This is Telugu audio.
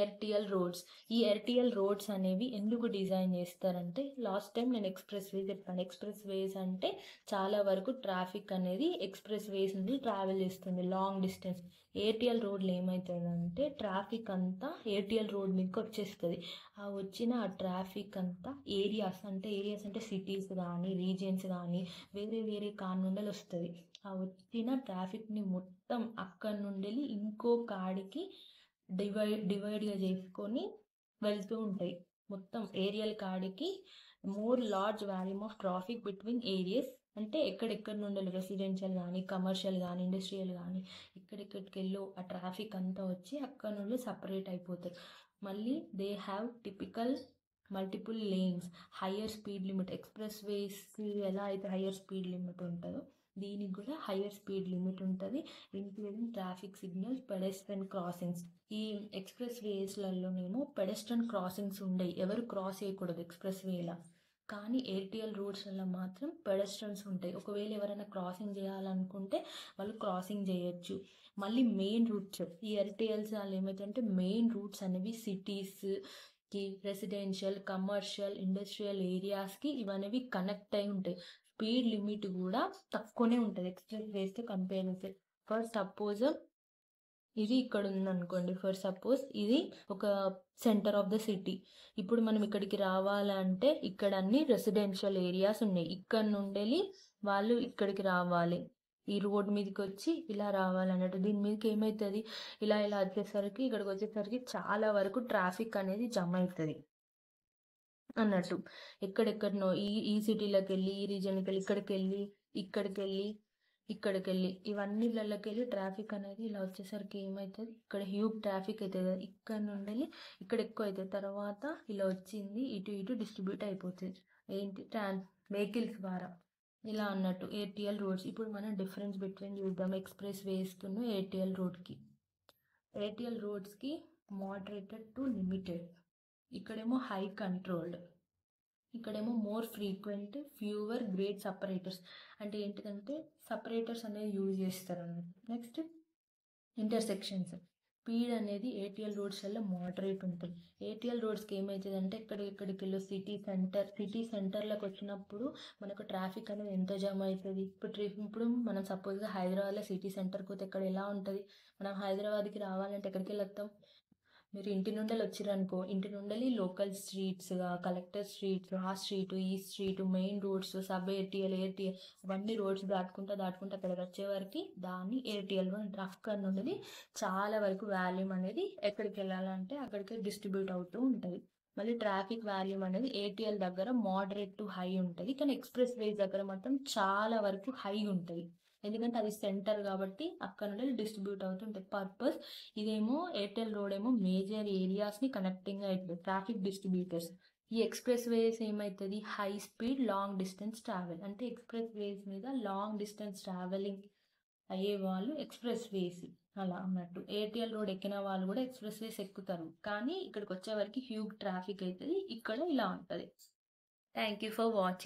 ఎర్టిఎల్ రోడ్స్. ఈ ఎర్టిఎల్ రోడ్స్ అనేవి ఎందుకు డిజైన్ చేస్తారంటే, లాస్ట్ టైం నేను ఎక్స్ప్రెస్ వే చెప్పాను. ఎక్స్ప్రెస్ వేస్ అంటే చాలా వరకు ట్రాఫిక్ అనేది ఎక్స్ప్రెస్ వేస్ నుండి ట్రావెల్ చేస్తుంది లాంగ్ డిస్టెన్స్. ఏటీఎల్ రోడ్లు ఏమవుతుందంటే ట్రాఫిక్ అంతా ఏటీఎల్ రోడ్ మీదకి వచ్చేస్తుంది. ఆ వచ్చిన ఆ ట్రాఫిక్ అంతా ఏరియాస్ అంటే సిటీస్ కానీ రీజియన్స్ కానీ వేరే వేరే కానుండలు వస్తుంది. ఆ వచ్చిన ట్రాఫిక్ని మొత్తం అక్కడి నుండి ఇంకో కాడికి డివైడ్గా చేసుకొని వెళ్తూ ఉంటాయి. మొత్తం ఏరియల్ కాడికి more large volume of traffic between areas. అంటే ఎక్కడెక్కడ నుండి రెసిడెన్షియల్ కానీ కమర్షియల్ కానీ ఇండస్ట్రియల్ కానీ ఎక్కడెక్కడికి వెళ్ళో ఆ ట్రాఫిక్ అంతా వచ్చి అక్కడ నుండి సపరేట్ అయిపోతారు. మళ్ళీ they have typical multiple lanes, higher speed limit. Express వేస్కి ఎలా అయితే హయ్యర్ స్పీడ్ లిమిట్ ఉంటుందో దీనికి కూడా హయ్యర్ స్పీడ్ లిమిట్ ఉంటుంది, including traffic signals, pedestrian crossings. ఈ ఎక్స్ప్రెస్ వేస్లలోనేమో పెడెస్ట్రియన్ క్రాసింగ్స్ ఉండవు, ఎవరు క్రాస్ చేయకూడదు ఎక్స్ప్రెస్ వేలా. కానీ ఏటీఎల్ రోడ్స్లలో మాత్రం పెడెస్ట్రియన్స్ ఉంటాయి. ఒకవేళ ఎవరైనా క్రాసింగ్ చేయాలనుకుంటే వాళ్ళు క్రాసింగ్ చేయొచ్చు. మళ్ళీ మెయిన్ రూట్స్, ఈ ఎర్టిఎల్స్ వాళ్ళు ఏమైతే మెయిన్ రూట్స్ అనేవి సిటీస్కి, రెసిడెన్షియల్, కమర్షియల్, ఇండస్ట్రియల్ ఏరియాస్కి ఇవనేవి కనెక్ట్ అయి ఉంటాయి. స్పీడ్ లిమిట్ కూడా తక్కువనే ఉంటుంది ఎక్స్ప్రెస్ వేస్తో కంపేర్ చేస్తే. ఫర్ సపోజ్ ఇది ఇక్కడ ఉందనుకోండి, ఫర్ సపోజ్ ఇది ఒక సెంటర్ ఆఫ్ ద సిటీ. ఇప్పుడు మనం ఇక్కడికి రావాలంటే ఇక్కడ అన్ని రెసిడెన్షియల్ ఏరియాస్ ఉన్నాయి. ఇక్కడ నుండి వాళ్ళు ఇక్కడికి రావాలి, ఈ రోడ్ మీదకి వచ్చి ఇలా రావాలన్నట్టు. దీని మీదకి ఏమవుతుంది, ఇలా వచ్చేసరికి ఇక్కడికి వచ్చేసరికి చాలా వరకు ట్రాఫిక్ అనేది జమ అవుతుంది అన్నట్టు. ఎక్కడెక్కడనో ఈ సిటీలోకి వెళ్ళి, ఈ రీజియన్కి వెళ్ళి, ఇక్కడికి వెళ్ళి ఇవన్నీలకి వెళ్ళి ట్రాఫిక్ అనేది ఇలా వచ్చేసరికి ఏమవుతుంది, ఇక్కడ హ్యూజ్ ట్రాఫిక్ అవుతుంది కదా, ఇక్కడ నుండి ఇక్కడ ఎక్కువ అవుతుంది. తర్వాత ఇలా వచ్చింది ఇటు డిస్ట్రిబ్యూట్ అయిపోతుంది ఏంటి వెహికల్స్ ద్వారా, ఇలా అన్నట్టు ఏటీఎల్ రోడ్స్. ఇప్పుడు మనం డిఫరెన్స్ బిట్వీన్ చూద్దాం ఎక్స్ప్రెస్ వేస్కును ఏటీఎల్ రోడ్కి. ఏటీఎల్ రోడ్స్కి మోడరేటెడ్ టు లిమిటెడ్, ఇక్కడేమో హై కంట్రోల్డ్, ఇక్కడేమో more frequent, fewer great separators. అంటే ఏంటిదంటే సపరేటర్స్ అనేది యూజ్ చేస్తారు అన్నమాట. Next intersections. స్పీడ్ అనేది ఏటీఎల్ రోడ్స్లలో మోడరేట్ ఉంటుంది. ఏటీఎల్ రోడ్స్కి ఏమవుతుంది అంటే ఎక్కడికి వెళ్ళి సిటీ సెంటర్లకు వచ్చినప్పుడు మనకు ట్రాఫిక్ అనేది ఎంత జామ్ అవుతుంది. ఇప్పుడు మనం సపోజ్గా హైదరాబాద్లో సిటీ సెంటర్కి పోతే ఇక్కడ ఎలా ఉంటుంది, మనం హైదరాబాద్కి రావాలంటే ఎక్కడికి వెళ్తాం, మీరు ఇంటి నుండి వచ్చిరనుకో, ఇంటి నుండి లోకల్ స్ట్రీట్స్గా, కలెక్టర్ స్ట్రీట్స్, ఆ స్ట్రీటు ఈ street, main roads, sub ATL అవన్నీ రోడ్స్ దాటుకుంటా అక్కడికి వచ్చేవరకు దాన్ని ఏటీఎల్ రోడ్. అక్కడ నుండి చాలా వరకు వాల్యూమ్ అనేది ఎక్కడికి వెళ్ళాలంటే అక్కడికి డిస్ట్రిబ్యూట్ అవుతూ ఉంటుంది. మళ్ళీ ట్రాఫిక్ వాల్యూమ్ అనేది ఏటీఎల్ దగ్గర మోడరేట్ టు హై ఉంటుంది, కానీ ఎక్స్ప్రెస్ వేస్ దగ్గర మాత్రం చాలా వరకు హై ఉంటుంది. ఎందుకంటే అది సెంటర్ కాబట్టి అక్కడ నుండి డిస్ట్రిబ్యూట్ అవుతుంటుంది. పర్పస్ ఇదేమో ఎయిర్టెల్ రోడ్ ఏమో మేజర్ ఏరియాస్ని కనెక్టింగ్ అవుతుంది, ట్రాఫిక్ డిస్ట్రిబ్యూటర్స్. ఈ ఎక్స్ప్రెస్ వేస్ ఏమవుతుంది, high speed long distance travel. అంటే ఎక్స్ప్రెస్ వేస్ మీద లాంగ్ డిస్టెన్స్ ట్రావెలింగ్ అయ్యే వాళ్ళు ఎక్స్ప్రెస్ వేస్ అలా అన్నట్టు. ఏటీఎల్ రోడ్ ఎక్కిన వాళ్ళు కూడా ఎక్స్ప్రెస్ వేస్ ఎక్కుతారు, కానీ ఇక్కడికి వచ్చే వరకు హ్యూజ్ ట్రాఫిక్ అవుతుంది. ఇక్కడ ఇలా ఉంటుంది. Thank you for watching.